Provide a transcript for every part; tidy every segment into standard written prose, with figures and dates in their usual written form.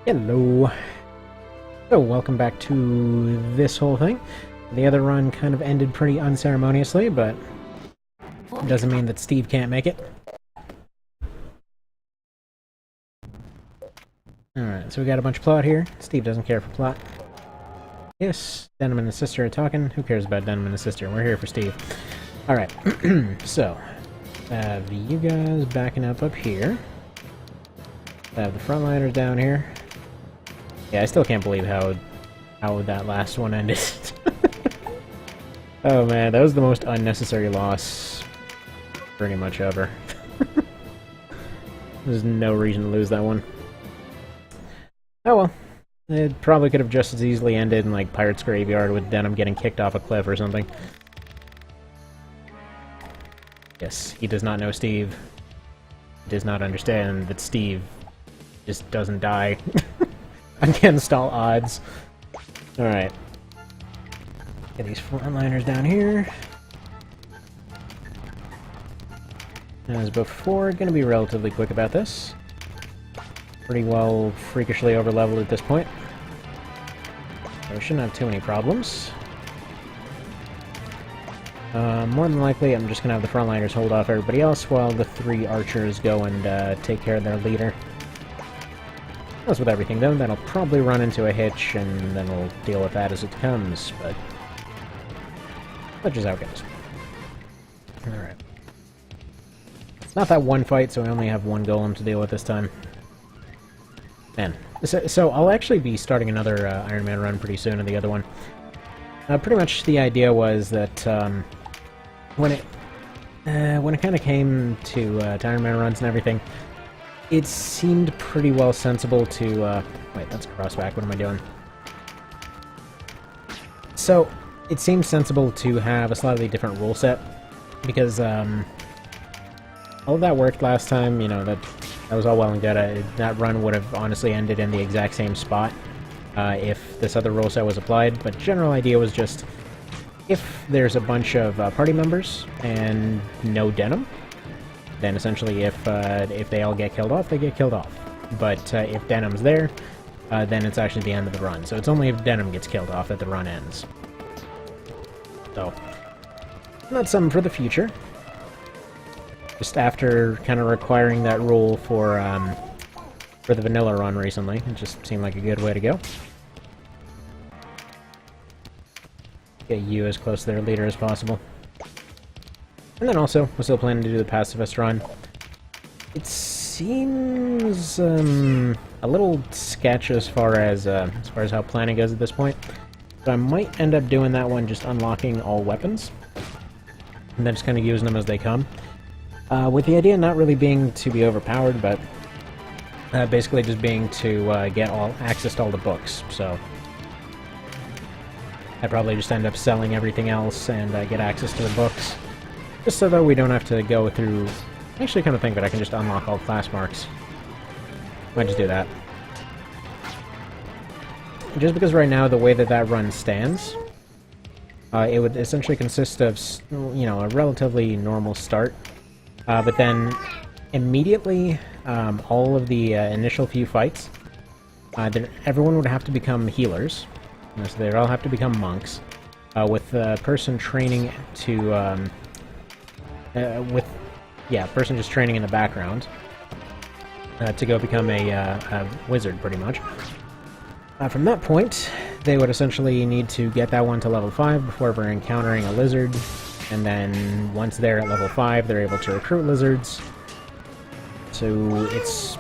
Hello. So, welcome back to this whole thing. The other run kind of ended pretty unceremoniously, but it doesn't mean that Steve can't make it. Alright, so we got a bunch of plot here. Steve doesn't care for plot. Yes, Denim and his sister are talking. Who cares about Denim and his sister? We're here for Steve. Alright, so, have you guys backing up here. Have the frontliners down here. Yeah, I still can't believe how that last one ended. Oh man, that was the most unnecessary loss pretty much ever. There's no reason to lose that one. Oh well. It probably could have just as easily ended in like Pirate's Graveyard with Denim getting kicked off a cliff or something. Yes, he does not know Steve. He does not understand that Steve just doesn't die. Against all odds. Alright. Get these frontliners down here. As before, gonna be relatively quick about this. Pretty well freakishly overleveled at this point. So we shouldn't have too many problems. More than likely, I'm just gonna have the frontliners hold off everybody else while the three archers go and take care of their leader. As with everything, though, that'll probably run into a hitch, and then we'll deal with that as it comes, but that's just how it goes. Alright. It's not that one fight, so I only have one golem to deal with this time. Man. So I'll actually be starting another Iron Man run pretty soon, and the other one. Pretty much the idea was that when it kind of came to Iron Man runs and everything, it seemed pretty well sensible to, wait, that's crossback, what am I doing? So, it seemed sensible to have a slightly different rule set, because, all of that worked last time, you know, that was all well and good. That run would have honestly ended in the exact same spot, if this other rule set was applied, but general idea was just, if there's a bunch of party members, and no Denim, then essentially if they all get killed off, they get killed off. But if Denim's there, then it's actually the end of the run. So it's only if Denim gets killed off that the run ends. So, that's something for the future. Just after kind of requiring that rule for the vanilla run recently, it just seemed like a good way to go. Get you as close to their leader as possible. And then also, we're still planning to do the pacifist run. It seems a little sketch as far as how planning goes at this point. So I might end up doing that one just unlocking all weapons, and then just kind of using them as they come. With the idea not really being to be overpowered, but basically just being to get access to all the books. So I'd probably just end up selling everything else and get access to the books. Just so that we don't have to go through... I actually kind of think that I can just unlock all class marks. Might just do that. Just because right now, the way that run stands, it would essentially consist of, you know, a relatively normal start. But then, immediately, all of the initial few fights, everyone would have to become healers. So they'd all have to become monks. With the person training to... person just training in the background to go become a wizard, pretty much. From that point, they would essentially need to get that one to level 5 before ever encountering a lizard, and then once they're at level 5, they're able to recruit lizards. So it's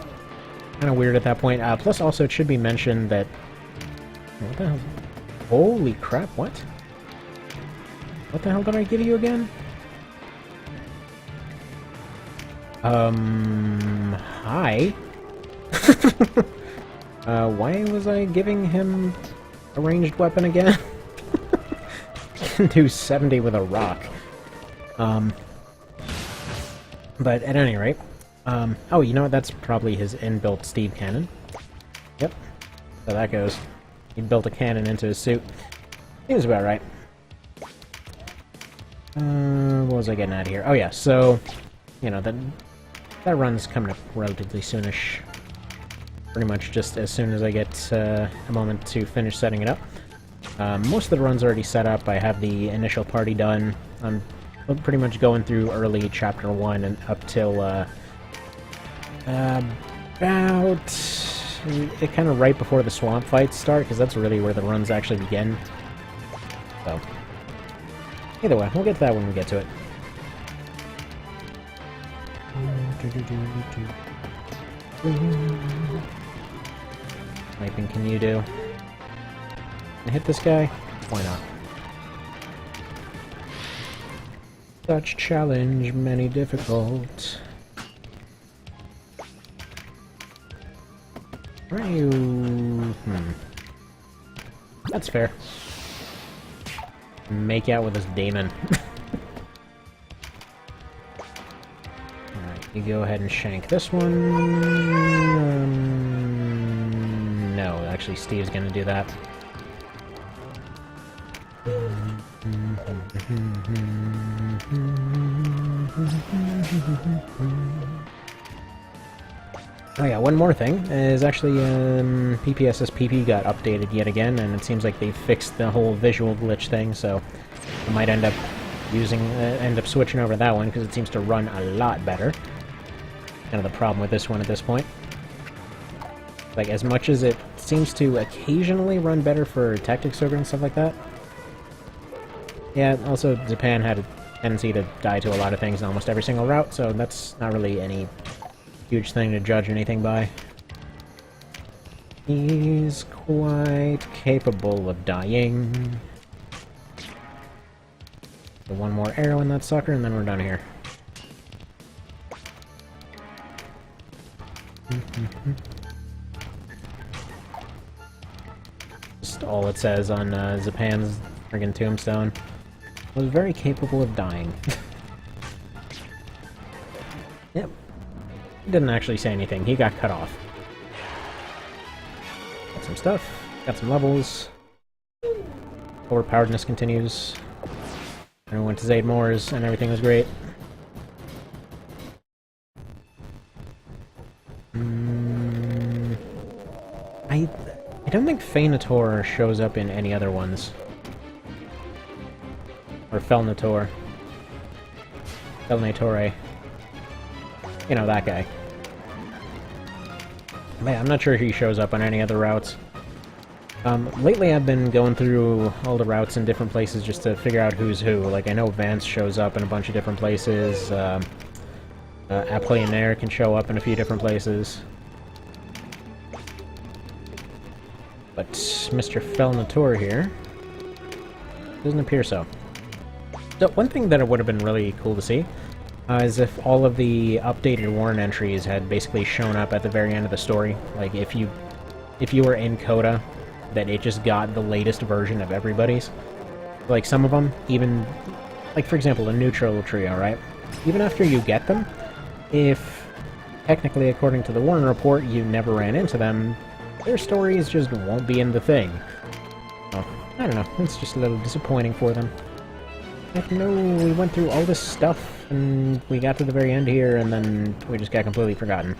kind of weird at that point. Plus, also, it should be mentioned that... What the hell? Holy crap, what? What the hell did I give you again? Hi? Why was I giving him a ranged weapon again? I can do 70 with a rock. But at any rate, oh, you know what, that's probably his inbuilt Steve cannon. Yep, so that goes. He built a cannon into his suit. Seems about right. What was I getting at here? Oh yeah, so, you know, that run's coming up relatively soonish. pretty much just as soon as I get a moment to finish setting it up. Most of the run's already set up. I have the initial party done. I'm pretty much going through early Chapter 1 and up till about kind of right before the swamp fights start, because that's really where the runs actually begin. So, either way, we'll get to that when we get to it. Sniping can you do? Can I hit this guy? Why not? Such challenge, many difficult. Where are you? That's fair. Make out with this demon. Alright, you go ahead and shank this one. No, actually Steve's gonna do that. Oh yeah, one more thing is actually PPSSPP got updated yet again, and it seems like they fixed the whole visual glitch thing, so I might end up switching over to that one because it seems to run a lot better. Kind of the problem with this one at this point. Like, as much as it seems to occasionally run better for Tactics Ogre and stuff like that. Yeah, also Japan had a tendency to die to a lot of things in almost every single route, so that's not really any huge thing to judge anything by. He's quite capable of dying. So one more arrow in that sucker, and then we're done here. Just all it says on Zapan's friggin' tombstone. Was very capable of dying. Yep. He didn't actually say anything. He got cut off. Got some stuff. Got some levels. Overpoweredness continues. I went to Zaid Moors and everything was great. I don't think Feinator shows up in any other ones. Or Felnator. Felnatore. You know, that guy. Man, I'm not sure if he shows up on any other routes. Lately I've been going through all the routes in different places just to figure out who's who. Like, I know Vance shows up in a bunch of different places. Apollinaire can show up in a few different places. But Mr. Felnator here doesn't appear so. So, one thing that it would have been really cool to see is if all of the updated Warren entries had basically shown up at the very end of the story. Like, if you were in Coda, that it just got the latest version of everybody's. Like, some of them, even, like, for example, a neutral trio, right? Even after you get them, if, technically, according to the Warren report, you never ran into them, their stories just won't be in the thing. Oh, I don't know, it's just a little disappointing for them. Like, no, we went through all this stuff, and we got to the very end here, and then we just got completely forgotten.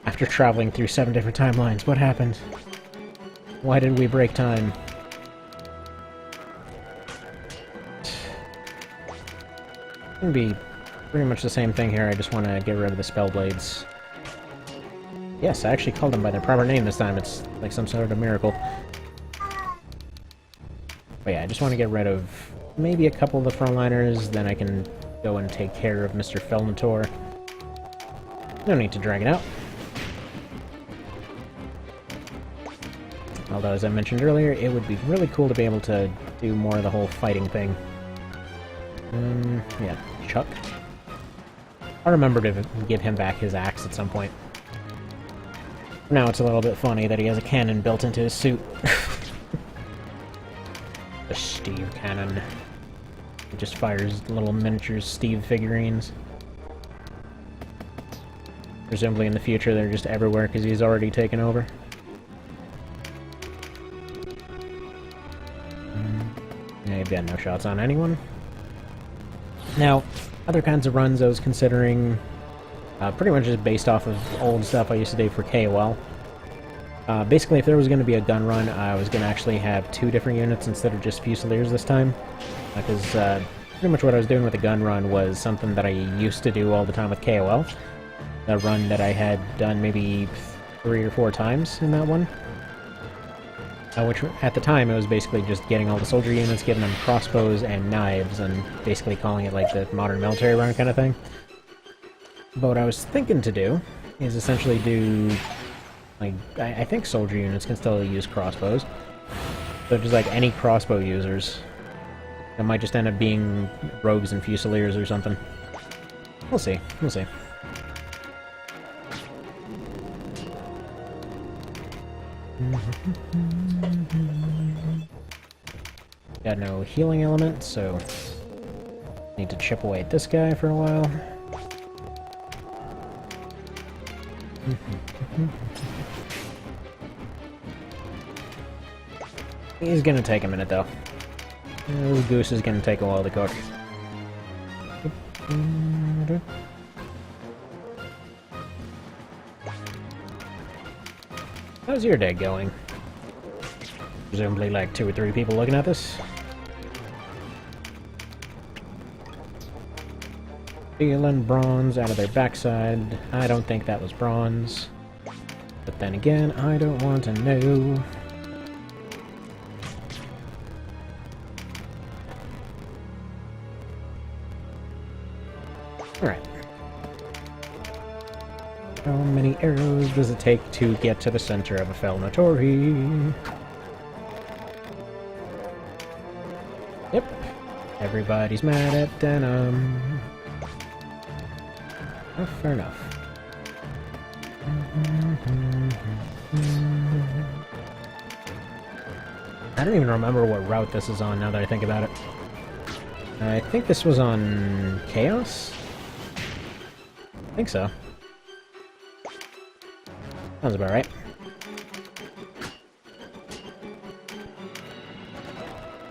After traveling through 7 different timelines, what happened? Why did we break time? It's gonna be pretty much the same thing here, I just want to get rid of the Spellblades. Yes, I actually called them by their proper name this time, it's like some sort of miracle. But yeah, I just want to get rid of maybe a couple of the frontliners, then I can go and take care of Mr. Felnator. No need to drag it out. Although, as I mentioned earlier, it would be really cool to be able to do more of the whole fighting thing. Yeah, Chuck. I'll remember to give him back his axe at some point. For now, it's a little bit funny that he has a cannon built into his suit. The Steve cannon. It just fires little miniature Steve figurines. Presumably in the future they're just everywhere because he's already taken over. Yeah, you've got no shots on anyone. Now, other kinds of runs I was considering, Pretty much just based off of old stuff I used to do for KOL. Basically, if there was going to be a gun run, I was going to actually have 2 different units instead of just Fusiliers this time. Because pretty much what I was doing with the gun run was something that I used to do all the time with KOL. A run that I had done maybe 3 or 4 times in that one. Which, at the time, it was basically just getting all the soldier units, giving them crossbows and knives, and basically calling it like the modern military run kind of thing. But what I was thinking to do is essentially do... like, I think soldier units can still use crossbows. So just like any crossbow users. It might just end up being rogues and fusiliers or something. We'll see. We'll see. Got no healing element, so need to chip away at this guy for a while. He's gonna take a minute though. This goose is gonna take a while to cook. How's your day going? Presumably like 2 or 3 people looking at this. Stealing bronze out of their backside. I don't think that was bronze. But then again, I don't want to know. Alright. How many arrows does it take to get to the center of a Felnatori? Yep. Everybody's mad at Denim. Oh, fair enough. I don't even remember what route this is on now that I think about it. I think this was on Chaos? I think so. Sounds about right.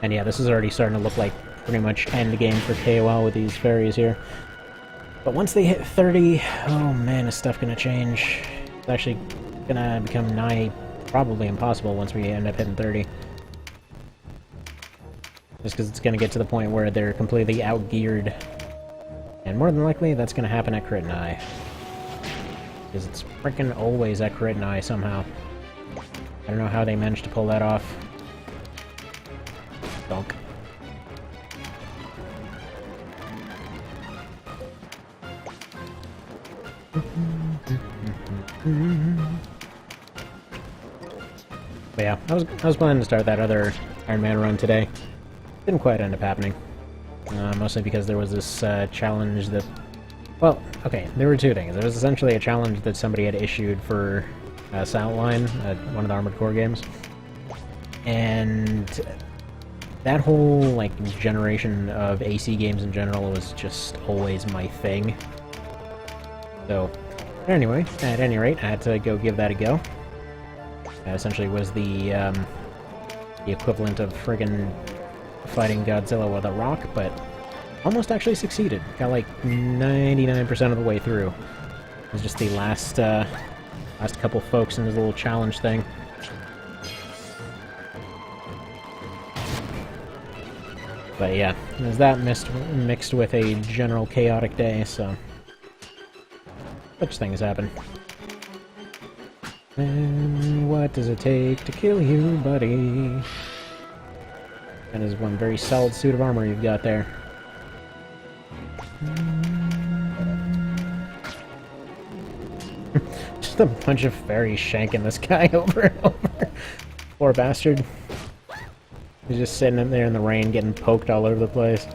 And yeah, this is already starting to look like pretty much end game for KOL with these fairies here. But once they hit 30, oh man, is stuff gonna change. It's actually gonna become nigh probably impossible once we end up hitting 30. Just because it's gonna get to the point where they're completely outgeared. And more than likely, that's gonna happen at Crit and Eye. Because it's freaking always at Crit and Eye somehow. I don't know how they managed to pull that off. Donk. But yeah, I was planning to start that other Iron Man run today. Didn't quite end up happening. Mostly because there was this challenge that... Well, okay, there were 2 things. There was essentially a challenge that somebody had issued for Silent Line, one of the Armored Core games. And that whole, like, generation of AC games in general was just always my thing. So, anyway, at any rate, I had to go give that a go. Essentially was the equivalent of friggin' fighting Godzilla with a rock, but almost actually succeeded. Got like 99% of the way through. It was just the last couple folks in this little challenge thing. But yeah, there's that mixed with a general chaotic day, so... such things happen. And what does it take to kill you, buddy? That is one very solid suit of armor you've got there. Just a bunch of fairies shanking this guy over and over. Poor bastard. He's just sitting in there in the rain getting poked all over the place.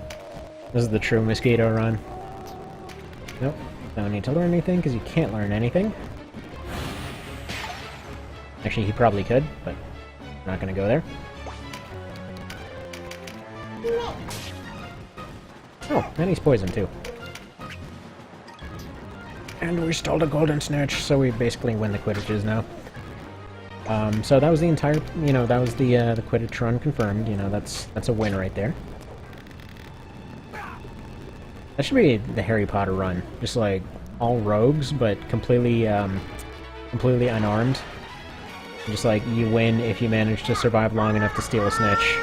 This is the true Mosquito run. Nope. Don't need to learn anything, because you can't learn anything. Actually, he probably could, but I'm not going to go there. Oh, and he's poisoned too. And we stole the golden snitch, so we basically win the Quidditches now. So that was the entire, that was the Quidditch run confirmed. That's a win right there. That should be the Harry Potter run. Just like all rogues, but completely unarmed. Just like, you win if you manage to survive long enough to steal a snitch.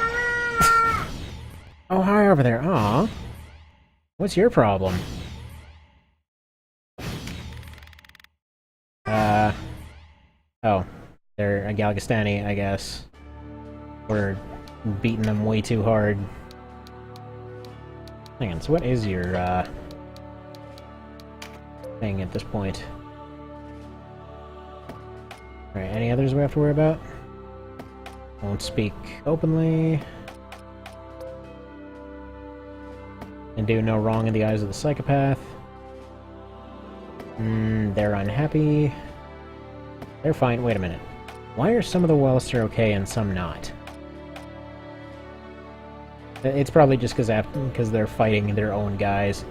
Oh, hi over there. Aw. What's your problem? Oh. They're a Galgastani, I guess. We're beating them way too hard. Hang on, so what is your, thing at this point? Alright, any others we have to worry about? Won't speak openly. And do no wrong in the eyes of the psychopath. They're unhappy. They're fine. Wait a minute. Why are some of the Wellister okay and some not? It's probably just because they're fighting their own guys.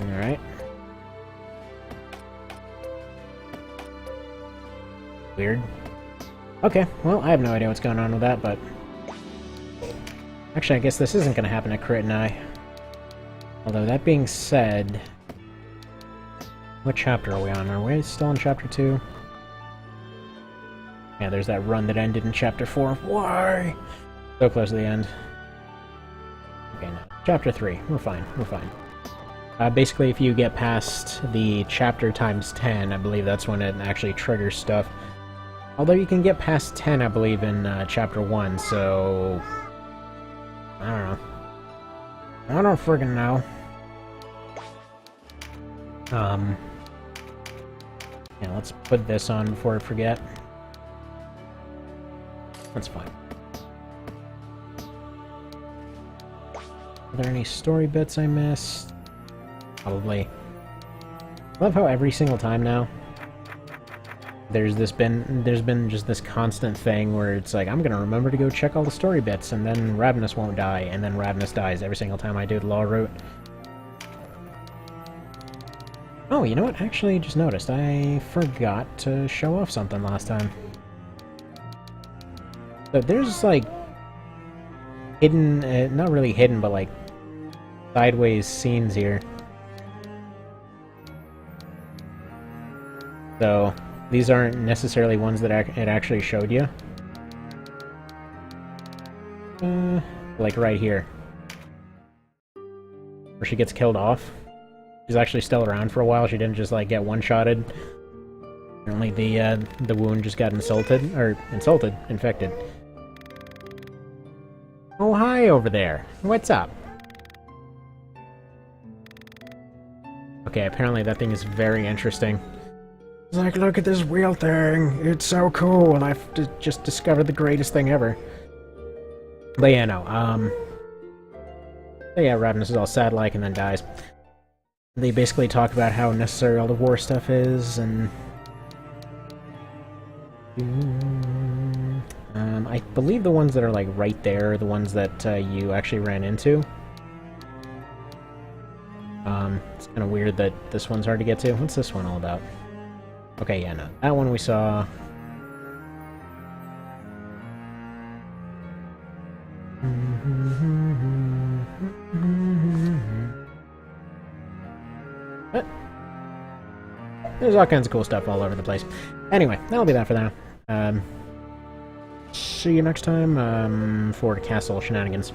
Alright. Weird. Okay, well, I have no idea what's going on with that, but... Actually, I guess this isn't going to happen at Crit and I. Although, that being said... What chapter are we on? Are we still in Chapter 2? Yeah, there's that run that ended in Chapter 4. Why? So close to the end. Okay, no. Chapter 3. We're fine. We're fine. Basically, if you get past the chapter times 10, I believe that's when it actually triggers stuff. Although you can get past 10, I believe, in Chapter 1, so... I don't know. I don't friggin' know. Yeah, let's put this on before I forget. That's fine. Are there any story bits I missed? Probably. I love how every single time now there's been just this constant thing where it's like, I'm gonna remember to go check all the story bits, and then Ravenous won't die, and then Ravenous dies every single time I do the law route. Oh, you know what? Actually, just noticed. I forgot to show off something last time. So there's, like, hidden, not really hidden, but, like, sideways scenes here. So, these aren't necessarily ones that it actually showed you. Like right here. Where she gets killed off. She's actually still around for a while, she didn't just, like, get one-shotted. Apparently the wound just got infected. Oh, hi over there. What's up? Okay, apparently that thing is very interesting. It's like, look at this wheel thing! It's so cool, and I've just discovered the greatest thing ever. But yeah, no, so yeah, Ravenous is all sad-like and then dies. They basically talk about how necessary all the war stuff is, and... I believe the ones that are, like, right there are the ones that you actually ran into. It's kind of weird that this one's hard to get to. What's this one all about? Okay, yeah, no. That one we saw... But there's all kinds of cool stuff all over the place. Anyway, that'll be that for now. See you next time for Castle Shenanigans.